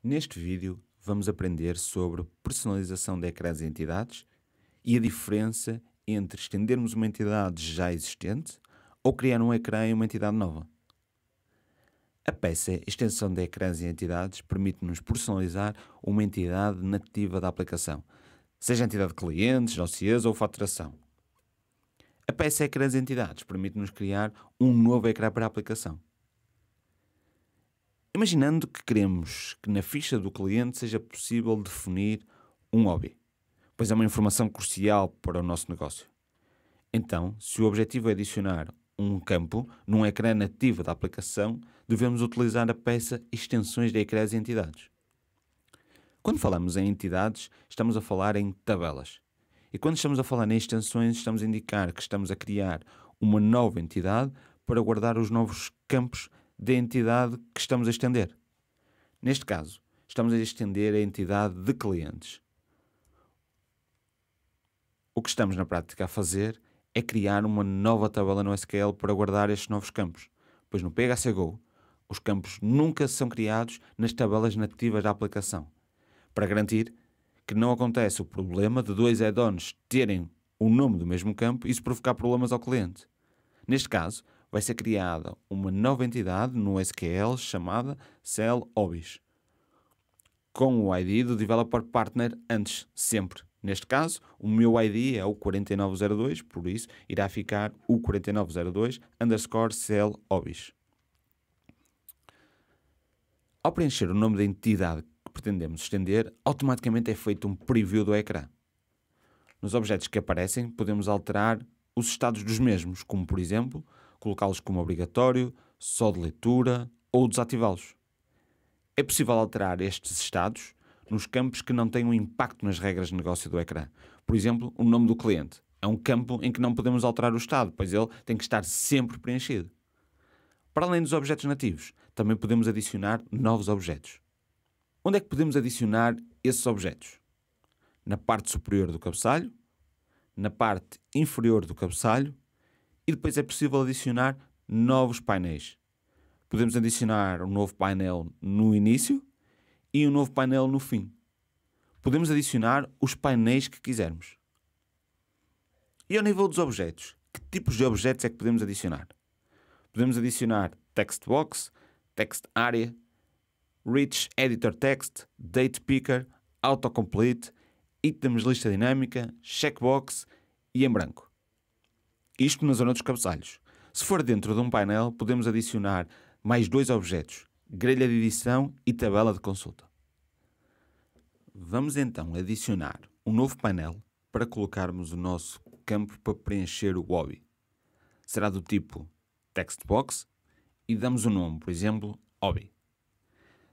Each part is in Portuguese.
Neste vídeo vamos aprender sobre personalização de ecrãs e entidades e a diferença entre estendermos uma entidade já existente ou criar um ecrã e uma entidade nova. A peça Extensão de ecrãs e entidades permite-nos personalizar uma entidade nativa da aplicação, seja a entidade de clientes, OCS ou faturação. A peça Ecrãs e entidades permite-nos criar um novo ecrã para a aplicação. Imaginando que queremos que na ficha do cliente seja possível definir um hobby, pois é uma informação crucial para o nosso negócio. Então, se o objetivo é adicionar um campo num ecrã nativo da aplicação, devemos utilizar a peça Extensões de ecrãs e entidades. Quando falamos em entidades, estamos a falar em tabelas. E quando estamos a falar em extensões, estamos a indicar que estamos a criar uma nova entidade para guardar os novos campos da entidade que estamos a estender. Neste caso, estamos a estender a entidade de clientes. O que estamos na prática a fazer é criar uma nova tabela no SQL para guardar estes novos campos, pois no PHP Go os campos nunca são criados nas tabelas nativas da aplicação, para garantir que não acontece o problema de dois add-ons terem o nome do mesmo campo e isso provocar problemas ao cliente. Neste caso, vai ser criada uma nova entidade no SQL chamada Cell Hobbies, com o ID do Developer Partner antes, sempre. Neste caso, o meu ID é o 4902, por isso irá ficar o 4902 _ Cell Hobbies. Ao preencher o nome da entidade que pretendemos estender, automaticamente é feito um preview do ecrã. Nos objetos que aparecem, podemos alterar os estados dos mesmos, como por exemplo, colocá-los como obrigatório, só de leitura ou desativá-los. É possível alterar estes estados nos campos que não tenham impacto nas regras de negócio do ecrã. Por exemplo, o nome do cliente. É um campo em que não podemos alterar o estado, pois ele tem que estar sempre preenchido. Para além dos objetos nativos, também podemos adicionar novos objetos. Onde é que podemos adicionar esses objetos? Na parte superior do cabeçalho, na parte inferior do cabeçalho e depois é possível adicionar novos painéis. Podemos adicionar um novo painel no início e um novo painel no fim. Podemos adicionar os painéis que quisermos. E ao nível dos objetos, que tipos de objetos é que podemos adicionar? Podemos adicionar Text Box, Text Area, Rich Editor Text, Date Picker, Autocomplete, Itens lista dinâmica, Checkbox e em branco. Isto na zona dos cabeçalhos. Se for dentro de um painel, podemos adicionar mais dois objetos, grelha de edição e tabela de consulta. Vamos então adicionar um novo painel para colocarmos o nosso campo para preencher o hobby. Será do tipo Textbox e damos o nome, por exemplo, Hobby.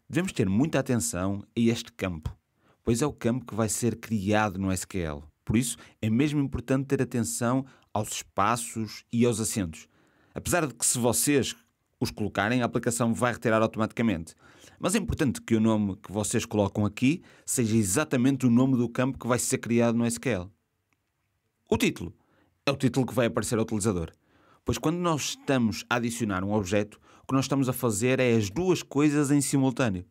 Devemos ter muita atenção a este campo, pois é o campo que vai ser criado no SQL. Por isso, é mesmo importante ter atenção aos espaços e aos acentos. Apesar de que se vocês os colocarem, a aplicação vai retirar automaticamente. Mas é importante que o nome que vocês colocam aqui seja exatamente o nome do campo que vai ser criado no SQL. O título é o título que vai aparecer ao utilizador. Pois quando nós estamos a adicionar um objeto, o que nós estamos a fazer é as duas coisas em simultâneo.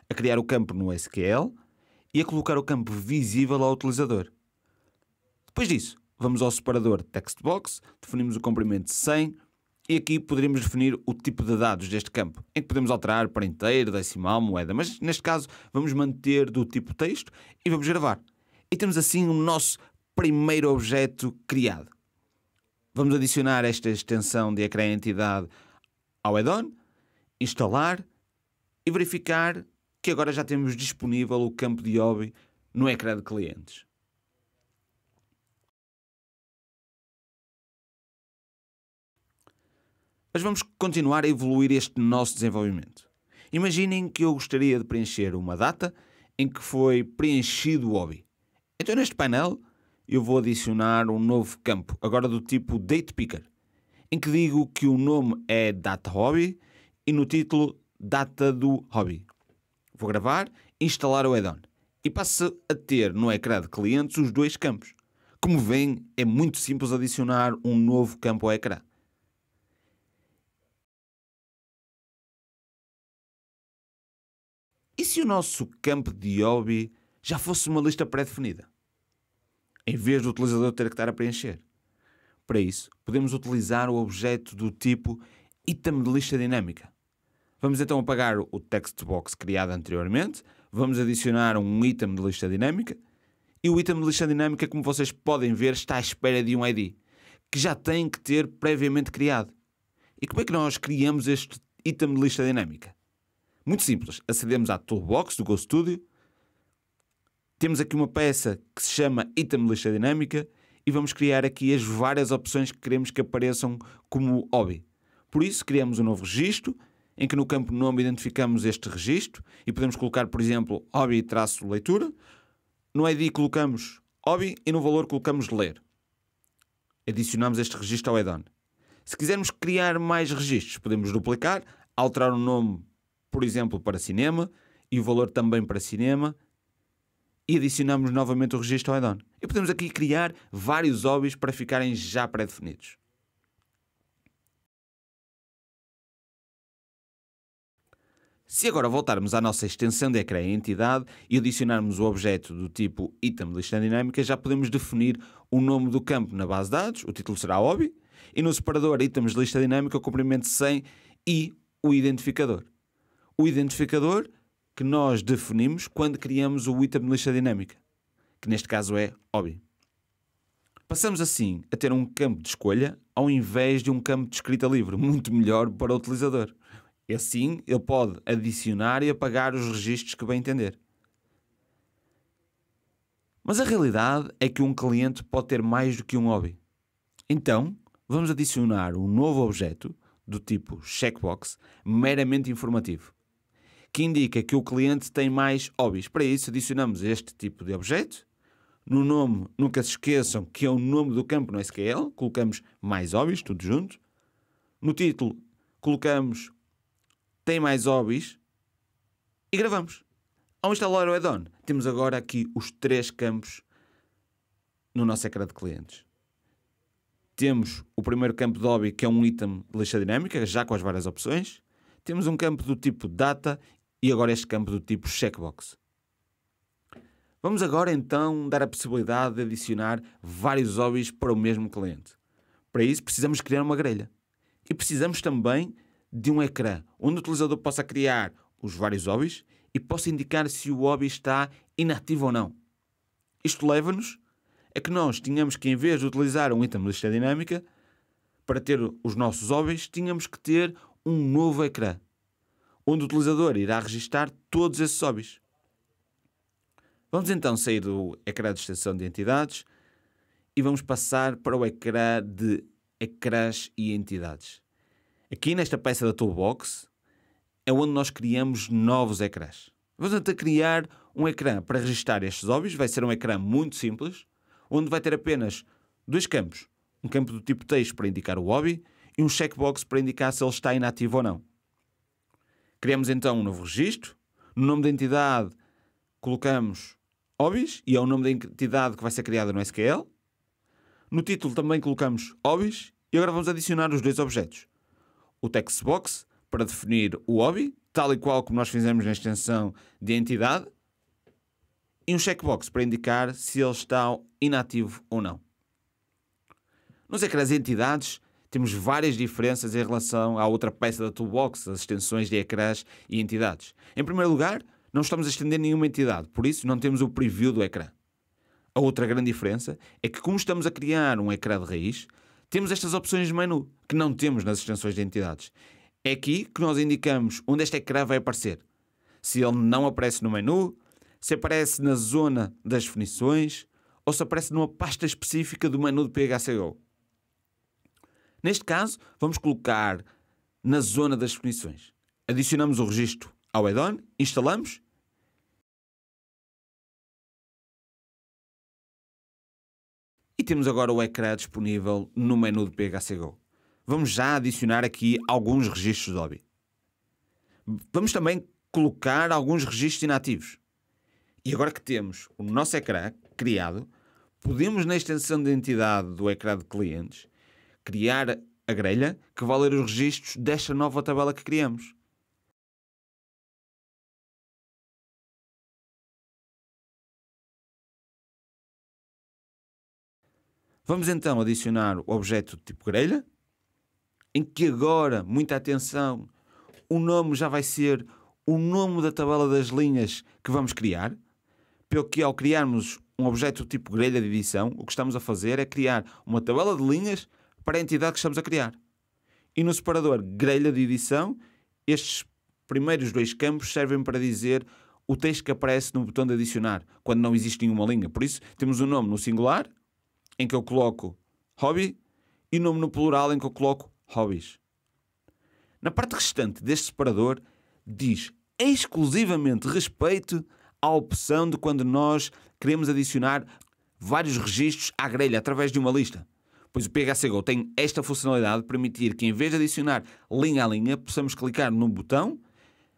A criar o campo no SQL e a colocar o campo visível ao utilizador. Depois disso, vamos ao separador Textbox, definimos o comprimento 100 e aqui poderíamos definir o tipo de dados deste campo, em que podemos alterar para inteiro, decimal, moeda, mas neste caso vamos manter do tipo texto e vamos gravar. E temos assim o nosso primeiro objeto criado. Vamos adicionar esta extensão de ecrã entidade ao add-on, instalar e verificar que agora já temos disponível o campo de hobby no ecrã de clientes. Mas vamos continuar a evoluir este nosso desenvolvimento. Imaginem que eu gostaria de preencher uma data em que foi preenchido o hobby. Então neste painel eu vou adicionar um novo campo, agora do tipo Date Picker, em que digo que o nome é Data Hobby e no título Data do Hobby. Vou gravar, instalar o add-on e passo a ter no ecrã de clientes os dois campos. Como veem, é muito simples adicionar um novo campo ao ecrã. E se o nosso campo de hobby já fosse uma lista pré-definida, em vez do utilizador ter que estar a preencher? Para isso, podemos utilizar o objeto do tipo item de lista dinâmica. Vamos então apagar o text box criado anteriormente, vamos adicionar um item de lista dinâmica, e o item de lista dinâmica, como vocês podem ver, está à espera de um ID, que já tem que ter previamente criado. E como é que nós criamos este item de lista dinâmica? Muito simples, acedemos à toolbox do GoStudio, temos aqui uma peça que se chama item de lista dinâmica e vamos criar aqui as várias opções que queremos que apareçam como hobby. Por isso, criamos um novo registro, em que no campo nome identificamos este registro e podemos colocar, por exemplo, hobby-leitura. No ID colocamos hobby e no valor colocamos ler. Adicionamos este registro ao add-on. Se quisermos criar mais registros, podemos duplicar, alterar o nome, por exemplo, para cinema e o valor também para cinema e adicionamos novamente o registro ao add-on. E podemos aqui criar vários hobbies para ficarem já pré-definidos. Se agora voltarmos à nossa extensão de ecrã em entidade e adicionarmos o objeto do tipo item de lista dinâmica, já podemos definir o nome do campo na base de dados, o título será hobby, e no separador itens de lista dinâmica o comprimento 100 e o identificador. O identificador que nós definimos quando criamos o item de lista dinâmica, que neste caso é hobby. Passamos assim a ter um campo de escolha ao invés de um campo de escrita livre, muito melhor para o utilizador. E assim ele pode adicionar e apagar os registros que bem entender. Mas a realidade é que um cliente pode ter mais do que um hobby. Então, vamos adicionar um novo objeto do tipo checkbox meramente informativo, que indica que o cliente tem mais hobbies. Para isso, adicionamos este tipo de objeto. No nome, nunca se esqueçam que é o nome do campo no SQL. Colocamos mais hobbies, tudo junto. No título, colocamos tem mais hobbies e gravamos. Ao instalar o add-on, temos agora aqui os 3 campos no nosso ecrã de clientes. Temos o primeiro campo de hobby, que é um item de lista dinâmica, já com as várias opções. Temos um campo do tipo data e agora este campo do tipo checkbox. Vamos agora então dar a possibilidade de adicionar vários hobbies para o mesmo cliente. Para isso precisamos criar uma grelha. E precisamos também de um ecrã onde o utilizador possa criar os vários hobbies e possa indicar se o hobby está inativo ou não. Isto leva-nos a que nós tínhamos que, em vez de utilizar um item de lista dinâmica, para ter os nossos hobbies, tínhamos que ter um novo ecrã, onde o utilizador irá registar todos esses hobbies. Vamos então sair do ecrã de extensão de entidades e vamos passar para o ecrã de ecrãs e entidades. Aqui nesta peça da Toolbox é onde nós criamos novos ecrãs. Vamos então criar um ecrã para registrar estes hobbies. Vai ser um ecrã muito simples, onde vai ter apenas 2 campos. Um campo do tipo texto para indicar o hobby e um checkbox para indicar se ele está inativo ou não. Criamos então um novo registro. No nome da entidade colocamos hobbies e é o nome da entidade que vai ser criada no SQL. No título também colocamos hobbies e agora vamos adicionar os 2 objetos. O text box para definir o hobby, tal e qual como nós fizemos na extensão de entidade, e um checkbox para indicar se ele está inativo ou não. Nos ecrãs de entidades temos várias diferenças em relação à outra peça da Toolbox, as extensões de ecrãs e entidades. Em primeiro lugar, não estamos a estender nenhuma entidade, por isso não temos o preview do ecrã. A outra grande diferença é que, como estamos a criar um ecrã de raiz, temos estas opções de menu, que não temos nas extensões de entidades. É aqui que nós indicamos onde este ecrã vai aparecer. Se ele não aparece no menu, se aparece na zona das definições ou se aparece numa pasta específica do menu de PHCO. Neste caso, vamos colocar na zona das definições. Adicionamos o registro ao add-on, instalamos e temos agora o ecrã disponível no menu de PHCO. Vamos já adicionar aqui alguns registros de hobby. Vamos também colocar alguns registros inativos. E agora que temos o nosso ecrã criado, podemos na extensão de entidade do ecrã de clientes criar a grelha que vai ler os registros desta nova tabela que criamos. Vamos então adicionar o objeto do tipo grelha, em que agora, muita atenção, o nome já vai ser o nome da tabela das linhas que vamos criar, pelo que ao criarmos um objeto do tipo grelha de edição, o que estamos a fazer é criar uma tabela de linhas para a entidade que estamos a criar. E no separador grelha de edição, estes primeiros dois campos servem para dizer o texto que aparece no botão de adicionar, quando não existe nenhuma linha. Por isso, temos o nome no singular, em que eu coloco hobby, e o nome no plural, em que eu coloco hobbies. Na parte restante deste separador, diz exclusivamente respeito à opção de quando nós queremos adicionar vários registros à grelha através de uma lista. Pois o PHCGO tem esta funcionalidade de permitir que, em vez de adicionar linha a linha, possamos clicar num botão,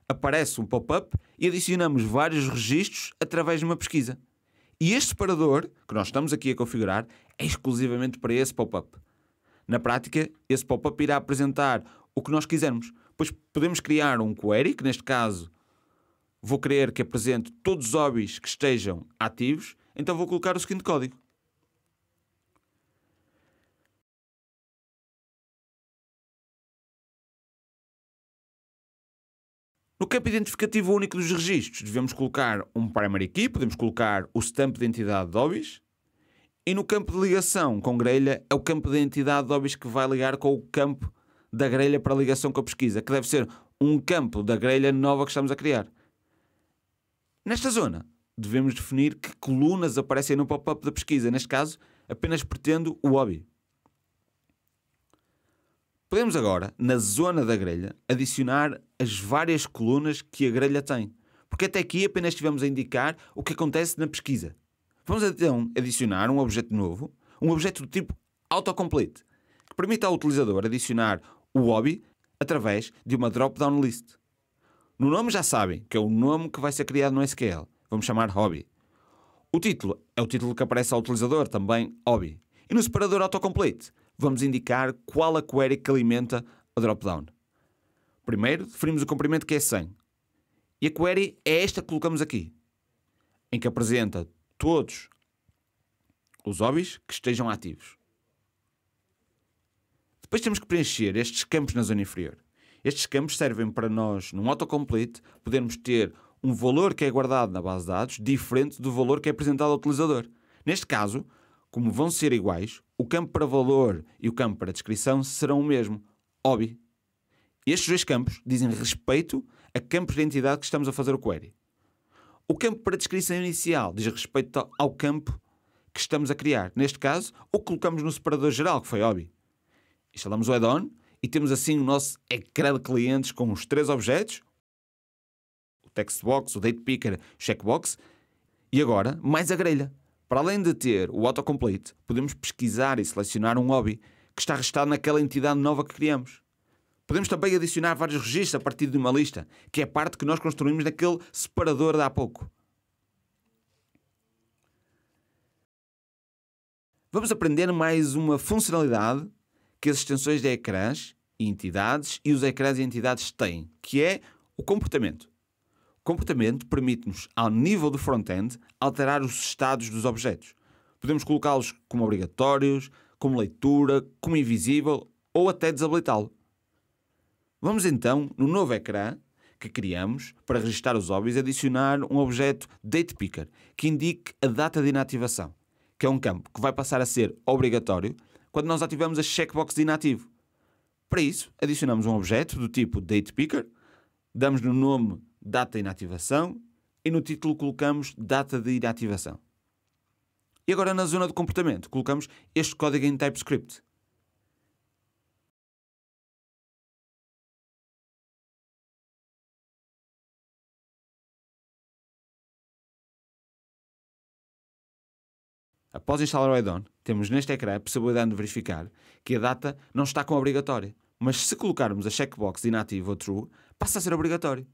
aparece um pop-up e adicionamos vários registros através de uma pesquisa. E este separador, que nós estamos aqui a configurar, é exclusivamente para esse pop-up. Na prática, esse pop-up irá apresentar o que nós quisermos. Pois podemos criar um query, que neste caso vou querer que apresente todos os hobbies que estejam ativos, então vou colocar o seguinte código. No campo identificativo único dos registros, devemos colocar um primary key, podemos colocar o stamp de identidade de hobbies. E no campo de ligação com grelha, é o campo de identidade de hobbies que vai ligar com o campo da grelha para ligação com a pesquisa, que deve ser um campo da grelha nova que estamos a criar. Nesta zona, devemos definir que colunas aparecem no pop-up da pesquisa. Neste caso, apenas pretendo o hobby. Podemos agora, na zona da grelha, adicionar as várias colunas que a grelha tem. Porque até aqui apenas estivemos a indicar o que acontece na pesquisa. Vamos então adicionar um objeto novo, um objeto do tipo autocomplete, que permite ao utilizador adicionar o hobby através de uma drop-down list. No nome já sabem que é o nome que vai ser criado no SQL. Vamos chamar hobby. O título é o título que aparece ao utilizador, também hobby. E no separador autocomplete, vamos indicar qual a query que alimenta a drop-down. Primeiro, definimos o comprimento que é 100. E a query é esta que colocamos aqui, em que apresenta todos os hobbies que estejam ativos. Depois temos que preencher estes campos na zona inferior. Estes campos servem para nós, num autocomplete, podermos ter um valor que é guardado na base de dados diferente do valor que é apresentado ao utilizador. Neste caso, como vão ser iguais, o campo para valor e o campo para descrição serão o mesmo, hobby. Estes dois campos dizem respeito a campos de entidade que estamos a fazer o query. O campo para descrição inicial diz respeito ao campo que estamos a criar. Neste caso, o que colocamos no separador geral, que foi hobby. Instalamos o add-on e temos assim o nosso ecrã de clientes com os 3 objetos, o textbox, o datepicker, o checkbox, e agora mais a grelha. Para além de ter o autocomplete, podemos pesquisar e selecionar um hobby que está registado naquela entidade nova que criamos. Podemos também adicionar vários registros a partir de uma lista, que é a parte que nós construímos naquele separador de há pouco. Vamos aprender mais uma funcionalidade que as extensões de ecrãs e entidades e os ecrãs e entidades têm, que é o comportamento. O comportamento permite-nos, ao nível do front-end, alterar os estados dos objetos. Podemos colocá-los como obrigatórios, como leitura, como invisível ou até desabilitá-lo. Vamos então, no novo ecrã que criamos para registrar os hobbies, adicionar um objeto datepicker que indique a data de inativação, que é um campo que vai passar a ser obrigatório quando nós ativamos a checkbox de inativo. Para isso, adicionamos um objeto do tipo datepicker, damos no nome data de inativação e no título colocamos data de inativação. E agora na zona de comportamento colocamos este código em TypeScript. Após instalar o add-on, temos neste ecrã a possibilidade de verificar que a data não está como obrigatória, mas se colocarmos a checkbox de inativo ou true, passa a ser obrigatório.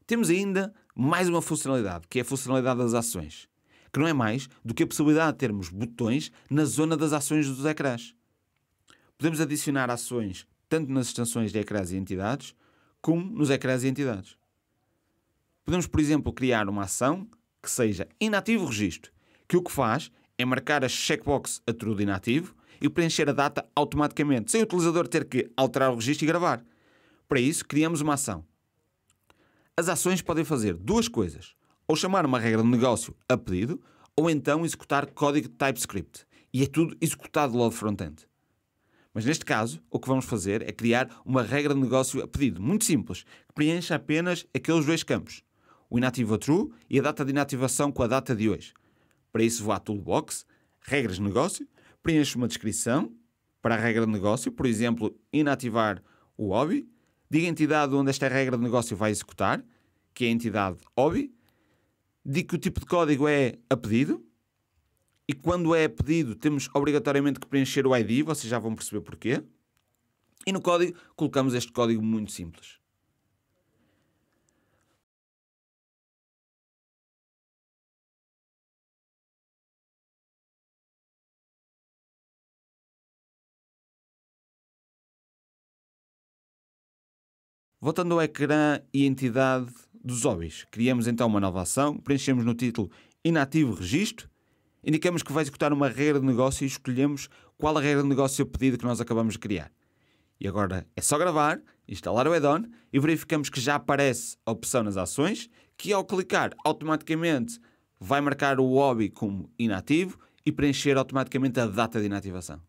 Temos ainda mais uma funcionalidade, que é a funcionalidade das ações, que não é mais do que a possibilidade de termos botões na zona das ações dos ecrãs. Podemos adicionar ações tanto nas extensões de ecrãs e entidades, como nos ecrãs e entidades. Podemos, por exemplo, criar uma ação que seja inativo registro, que o que faz é marcar a checkbox a true de inativo e preencher a data automaticamente, sem o utilizador ter que alterar o registro e gravar. Para isso, criamos uma ação. As ações podem fazer duas coisas: ou chamar uma regra de negócio a pedido, ou então executar código de TypeScript. E é tudo executado logo de front-end. Mas neste caso, o que vamos fazer é criar uma regra de negócio a pedido, muito simples, que preencha apenas aqueles dois campos, o inativo a true e a data de inativação com a data de hoje. Para isso vou à Toolbox, Regras de Negócio, preencho uma descrição para a regra de negócio, por exemplo, inativar o hobby, digo a entidade onde esta regra de negócio vai executar, que é a entidade hobby, digo que o tipo de código é a pedido, e quando é a pedido temos obrigatoriamente que preencher o ID, vocês já vão perceber porquê, e no código colocamos este código muito simples. Voltando ao ecrã e entidade dos hobbies, criamos então uma nova ação, preenchemos no título inativo registro, indicamos que vai executar uma regra de negócio e escolhemos qual a regra de negócio a pedido que nós acabamos de criar. E agora é só gravar, instalar o add-on e verificamos que já aparece a opção nas ações, que ao clicar automaticamente vai marcar o hobby como inativo e preencher automaticamente a data de inativação.